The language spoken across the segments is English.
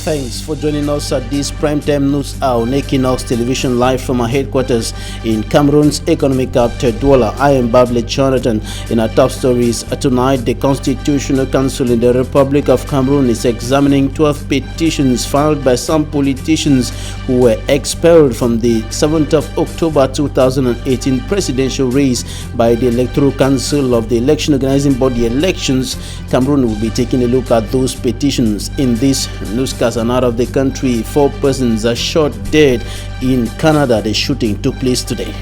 Thanks for joining us at this primetime news hour on Equinox Television, live from our headquarters in Cameroon's economic capital, Douala. I am Bable Jonathan. In our top stories tonight, the Constitutional Council in the Republic of Cameroon is examining 12 petitions filed by some politicians who were expelled from the 7th of October 2018 presidential race by the Electoral Council of the election organizing body elections. Cameroon will be taking a look at those petitions in this newscast. And out of the country, 4 persons are shot dead in Canada. The shooting took place today.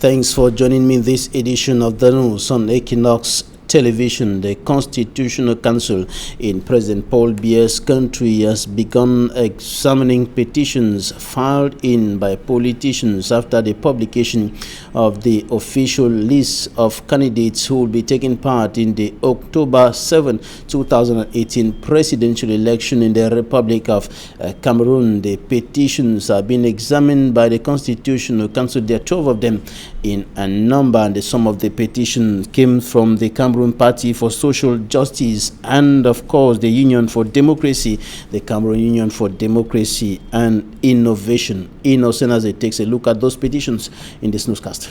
Thanks for joining me in this edition of the news on Equinox Television. The Constitutional Council in President Paul Biya's country has begun examining petitions filed in by politicians after the publication of the official list of candidates who will be taking part in the October 7, 2018 presidential election in the Republic of Cameroon. The petitions are being examined by the Constitutional Council. There are 12 of them in a number, and some of the petitions came from the Cameroon Party for Social Justice and, of course, the Union for Democracy, the Cameroon Union for Democracy and Innovation. Innocent as it takes a look at those petitions in this newscast.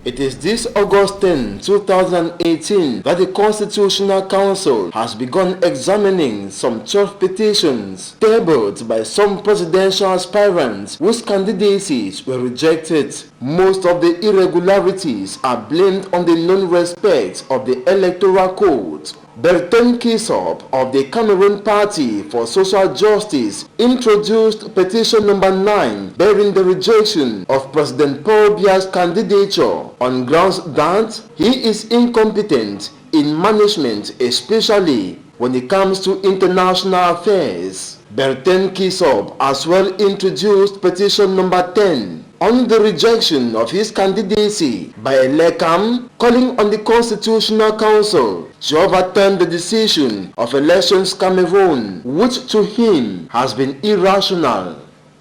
It is this August 10, 2018 that the Constitutional Council has begun examining some 12 petitions tabled by some presidential aspirants whose candidacies were rejected. Most of the irregularities are blamed on the non-respect of the Electoral Code. Berton Kisop of the Cameroon Party for Social Justice introduced petition number 9 bearing the rejection of President Paul Biya's candidature on grounds that he is incompetent in management, especially when it comes to international affairs. Berton Kisop as well introduced petition number 10 on the rejection of his candidacy by Elecam, calling on the Constitutional Council to overturn the decision of Elections Cameroon, which to him has been irrational.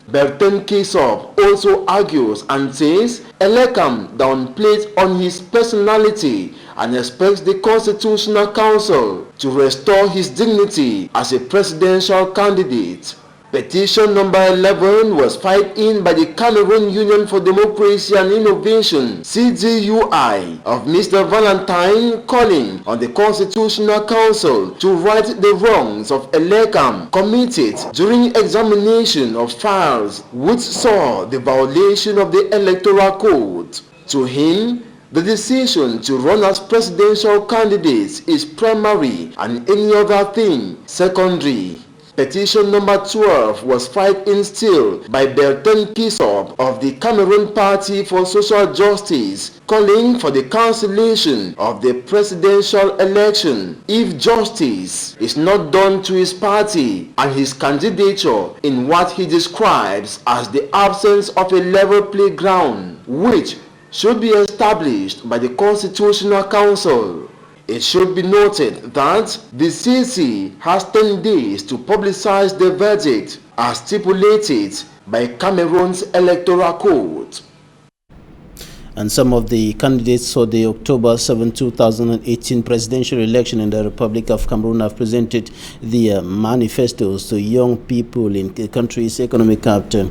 Berton Kisop also argues and says Elecam downplayed on his personality and expects the Constitutional Council to restore his dignity as a presidential candidate. Petition number 11 was filed in by the Cameroon Union for Democracy and Innovation, CDUI, of Mr. Valentine, calling on the Constitutional Council to right the wrongs of Elecam committed during examination of files which saw the violation of the Electoral Code. To him, the decision to run as presidential candidates is primary and any other thing secondary. Petition number 12 was filed in still by Berton Kisop of the Cameroon Party for Social Justice, calling for the cancellation of the presidential election if justice is not done to his party and his candidature in what he describes as the absence of a level playground, which should be established by the Constitutional Council. It should be noted that the CC has 10 days to publicize the verdict as stipulated by Cameroon's Electoral Code. And some of the candidates for the October 7, 2018 presidential election in the Republic of Cameroon have presented their manifestos to young people in the country's economic capital,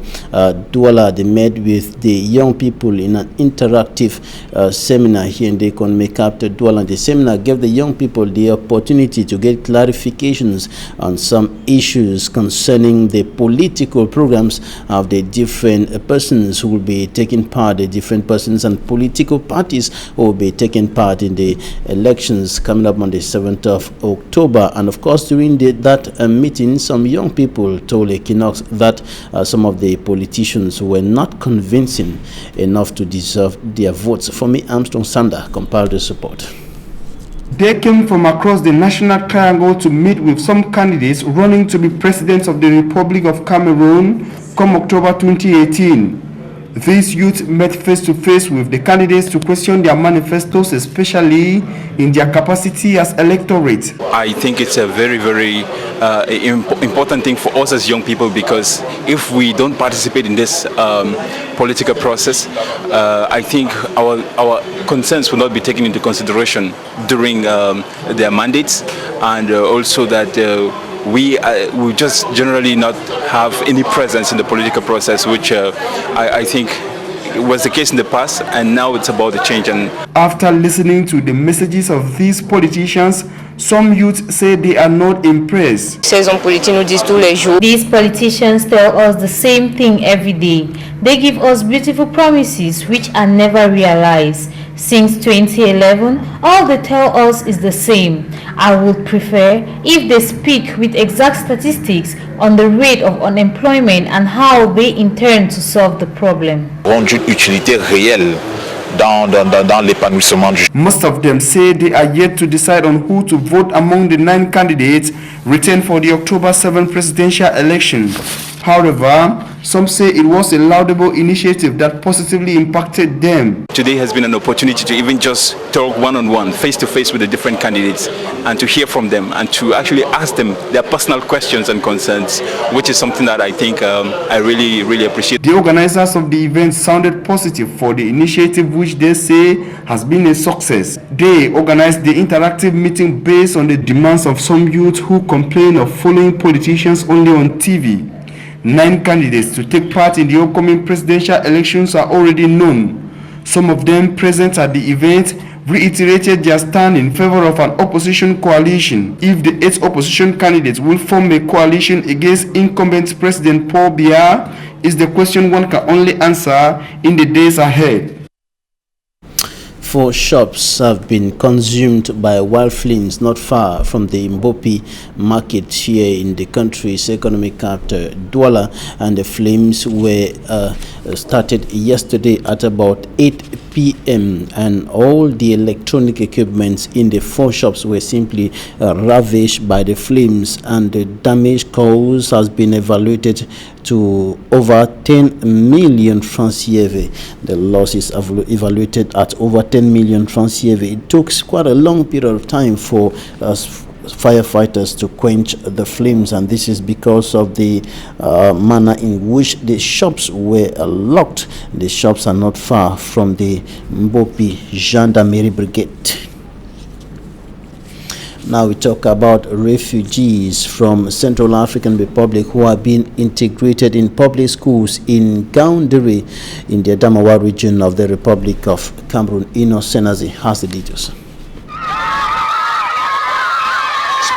Douala. They met with the young people in an interactive seminar here in the economic capital, Douala. The seminar gave the young people the opportunity to get clarifications on some issues concerning the political programs of the different persons who will be taking part, the different persons and political parties who will be taking part in the elections coming up on the 7th of October. And of course, during that meeting, some young people told Equinox that some of the politicians were not convincing enough to deserve their votes. For me, Armstrong Sander compiled the support. They came from across the National Triangle to meet with some candidates running to be presidents of the Republic of Cameroon come October 2018. These youth met face to face with the candidates to question their manifestos, especially in their capacity as electorate. I think it's a very, very important thing for us as young people, because if we don't participate in this political process, I think our concerns will not be taken into consideration during their mandates, and also that we just generally not have any presence in the political process, which I think was the case in the past, and now it's about the change. And after listening to the messages of these politicians, some youth say they are not impressed. These politicians tell us the same thing every day. They give us beautiful promises which are never realized. Since 2011, all they tell us is the same. I would prefer if they speak with exact statistics on the rate of unemployment and how they intend to solve the problem. Most of them say they are yet to decide on who to vote among the 9 candidates written for the October 7 presidential election. However, some say it was a laudable initiative that positively impacted them. Today has been an opportunity to even just talk one-on-one, face-to-face with the different candidates, and to hear from them and to actually ask them their personal questions and concerns, which is something that I think I really, really appreciate. The organizers of the event sounded positive for the initiative, which they say has been a success. They organized the interactive meeting based on the demands of some youth who complain of following politicians only on TV. 9 candidates to take part in the upcoming presidential elections are already known. Some of them present at the event reiterated their stand in favor of an opposition coalition. If the 8 opposition candidates will form a coalition against incumbent President Paul Biya is the question one can only answer in the days ahead. 4 shops have been consumed by wild flames not far from the Mbopi market here in the country's economic capital, Douala, and the flames were started yesterday at about 8 p.m. and all the electronic equipments in the 4 shops were simply ravaged by the flames, and the damage caused has been evaluated to over 10 million francs CFA. The loss is evaluated at over 10 million francs CFA. It took quite a long period of time for firefighters to quench the flames, and this is because of the manner in which the shops were locked. The shops are not far from the Mbopi Gendarmerie Brigade. Now we talk about refugees from Central African Republic who are being integrated in public schools in Gaoundéré in the Adamawa region of the Republic of Cameroon. Innocent has the details.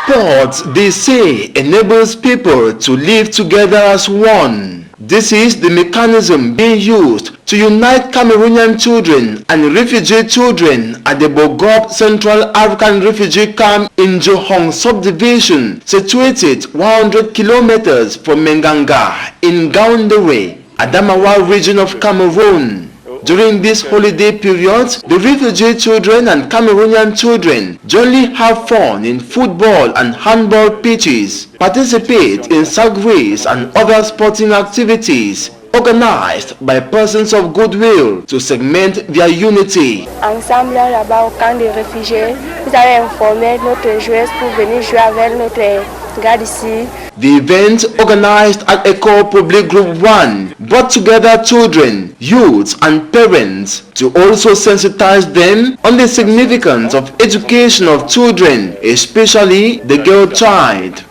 Sports, they say, enables people to live together as one. This is the mechanism being used to unite Cameroonian children and refugee children at the Bogob Central African Refugee Camp in Johong subdivision, situated 100 kilometers from Menganga in Gaoundéré, Adamawa region of Cameroon. During this holiday period, the refugee children and Cameroonian children jointly have fun in football and handball pitches, participate in sack race and other sporting activities organized by persons of goodwill to segment their unity. Ensemble là-bas au camp des réfugiés, vous avez informé notre joueuse pour venir jouer avec notre garde ici. The event, organized at École Publique Group 1, brought together children, youths and parents to also sensitize them on the significance of education of children, especially the girl child.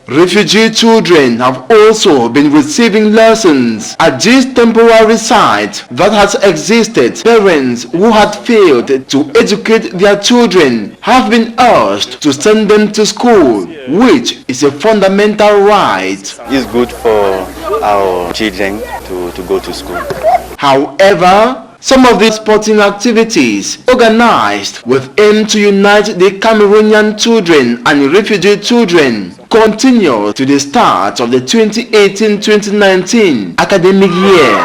Refugee children have also been receiving lessons at this temporary site that has existed. Parents who had failed to educate their children have been urged to send them to school, which is a fundamental right. It's good for our children to go to school. However, some of these sporting activities, organized with aim to unite the Cameroonian children and refugee children, continue to the start of the 2018-2019 academic year.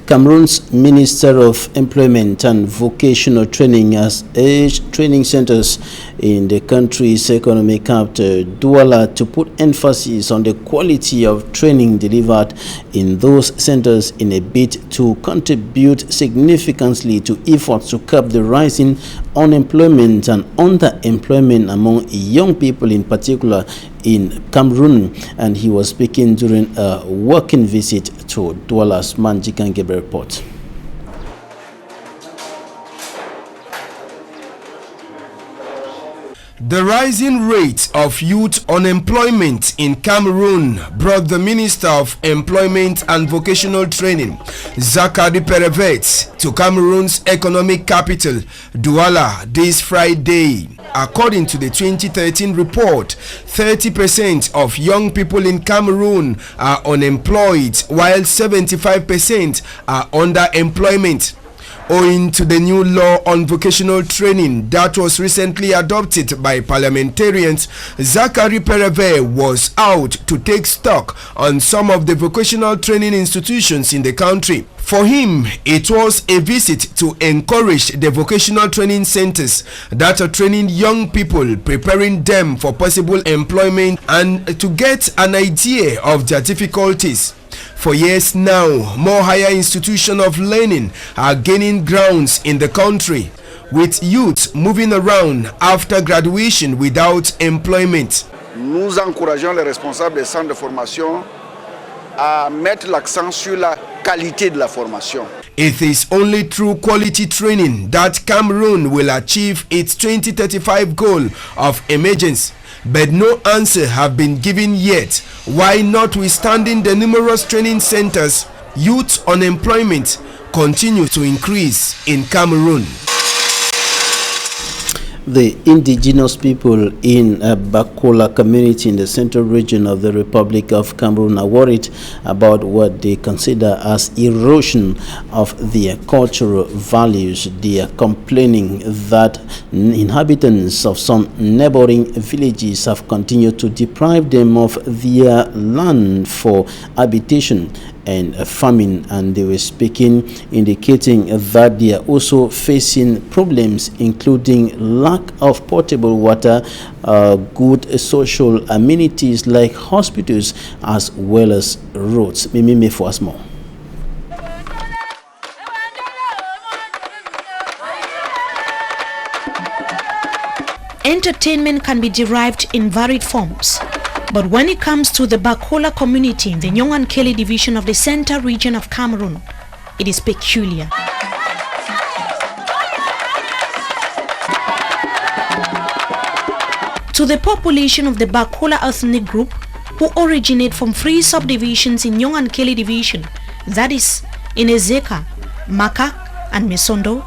Cameroon's Minister of Employment and Vocational Training has urged training centers in the country's economic capital, Douala, to put emphasis on the quality of training delivered in those centers in a bid to contribute significantly to efforts to curb the rising unemployment and underemployment among young people, in particular in Cameroon. And he was speaking during a working visit to Douala's Manjikan report. The rising rate of youth unemployment in Cameroon brought the Minister of Employment and Vocational Training, Zachary Perevet, to Cameroon's economic capital, Douala, this Friday. According to the 2013 report, 30% of young people in Cameroon are unemployed, while 75% are underemployment. Owing to the new law on vocational training that was recently adopted by parliamentarians, Zachary Pereve was out to take stock on some of the vocational training institutions in the country. For him, it was a visit to encourage the vocational training centers that are training young people, preparing them for possible employment, and to get an idea of their difficulties. For years now, more higher institutions of learning are gaining grounds in the country, with youth moving around after graduation without employment. Nous encourageons les responsables des centres de formation à mettre l'accent sur la qualité de la formation. It is only through quality training that Cameroon will achieve its 2035 goal of emergence. But no answer have been given yet why, notwithstanding the numerous training centers, youth unemployment continues to increase in Cameroon. The indigenous people in Bakola community in the central region of the Republic of Cameroon are worried about what they consider as erosion of their cultural values. They are complaining that inhabitants of some neighboring villages have continued to deprive them of their land for habitation and farming, and they were speaking, indicating that they are also facing problems including lack of potable water, good social amenities like hospitals, as well as roads. Mimi for us more. Entertainment can be derived in varied forms. But when it comes to the Bakola community in the Nyongan-Keli division of the Central region of Cameroon, it is peculiar. To the population of the Bakola ethnic group, who originate from 3 subdivisions in Nyongan-Keli division, that is, in Ezeka, Maka, and Mesondo,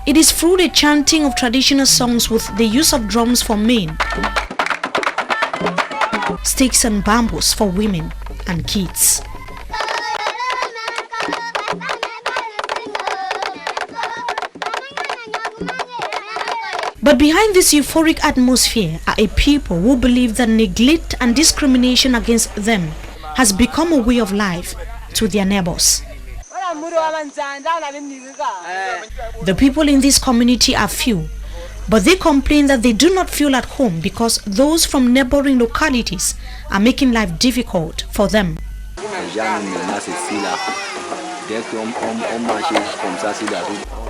it is through the chanting of traditional songs with the use of drums for men, sticks and bamboos for women and kids. But behind this euphoric atmosphere are a people who believe that neglect and discrimination against them has become a way of life to their neighbors. The people in this community are few, but they complain that they do not feel at home because those from neighboring localities are making life difficult for them.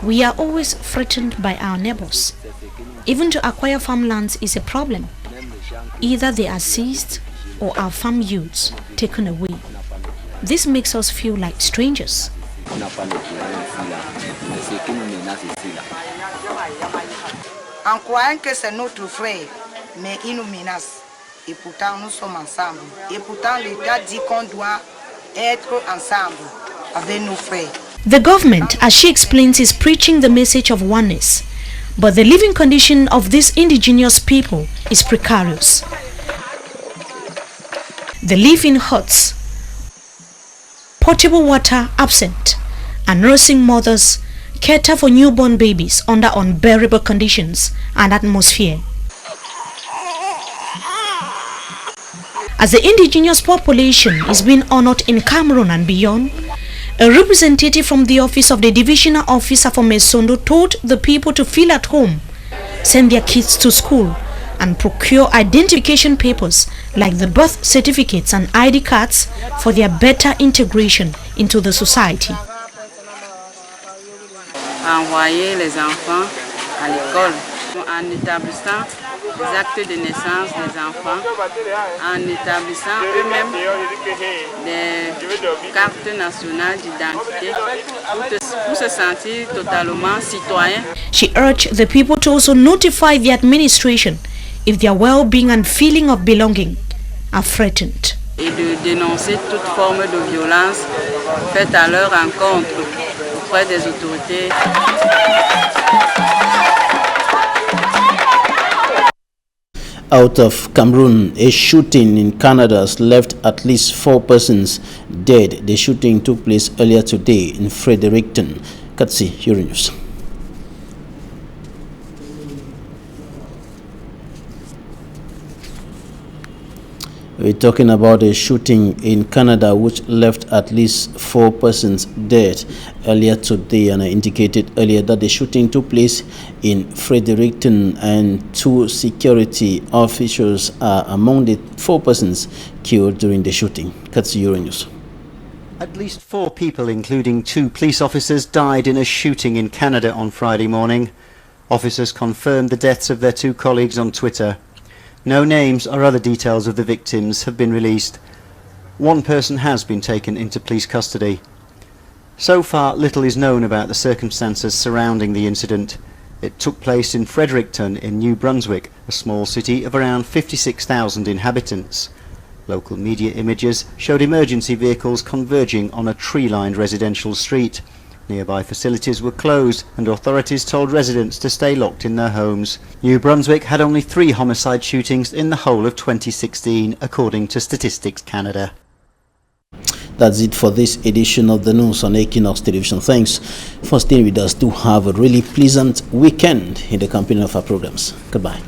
We are always threatened by our neighbors. Even to acquire farmlands is a problem. Either they are seized or our farm youths taken away. This makes us feel like strangers. En croyant que c'est notre frère, mais il nous menace. Et pourtant, nous sommes ensemble. Et pourtant, l'État dit qu'on doit être ensemble avec nos frères. The government, as she explains, is preaching the message of oneness. But the living condition of these indigenous people is precarious. They live in huts, potable water absent, and nursing mothers cater for newborn babies under unbearable conditions and atmosphere. As the indigenous population is being honored in Cameroon and beyond, A representative from the office of the divisional officer for Mesondo told the people to feel at home, send their kids to school, and procure identification papers like the birth certificates and ID cards for their better integration into the society. Envoyer les enfants à l'école en établissant les actes de naissance des enfants, en établissant eux-mêmes des cartes nationales d'identité pour se sentir totalement citoyen. She urged the people to also notify the administration if their well-being and feeling of belonging are threatened. Et de dénoncer toute forme de violence faite à leur encontre auprès des autorités. Out of Cameroon, a shooting in Canada has left at least 4 persons dead. The shooting took place earlier today in Fredericton. Katsi, Euronews. We're talking about a shooting in Canada which left at least 4 persons dead earlier today, and I indicated earlier that the shooting took place in Fredericton and 2 security officials are among the 4 persons killed during the shooting. That's Euronews. At least 4 people, including 2 police officers, died in a shooting in Canada on Friday morning. Officers confirmed the deaths of their 2 colleagues on Twitter. No names or other details of the victims have been released. 1 person has been taken into police custody. So far, little is known about the circumstances surrounding the incident. It took place in Fredericton in New Brunswick, a small city of around 56,000 inhabitants. Local media images showed emergency vehicles converging on a tree-lined residential street. Nearby facilities were closed and authorities told residents to stay locked in their homes. New Brunswick had only 3 homicide shootings in the whole of 2016, according to Statistics Canada. That's it for this edition of the news on Equinox Television. Thanks for staying with us. Do have a really pleasant weekend in the company of our programs. Goodbye.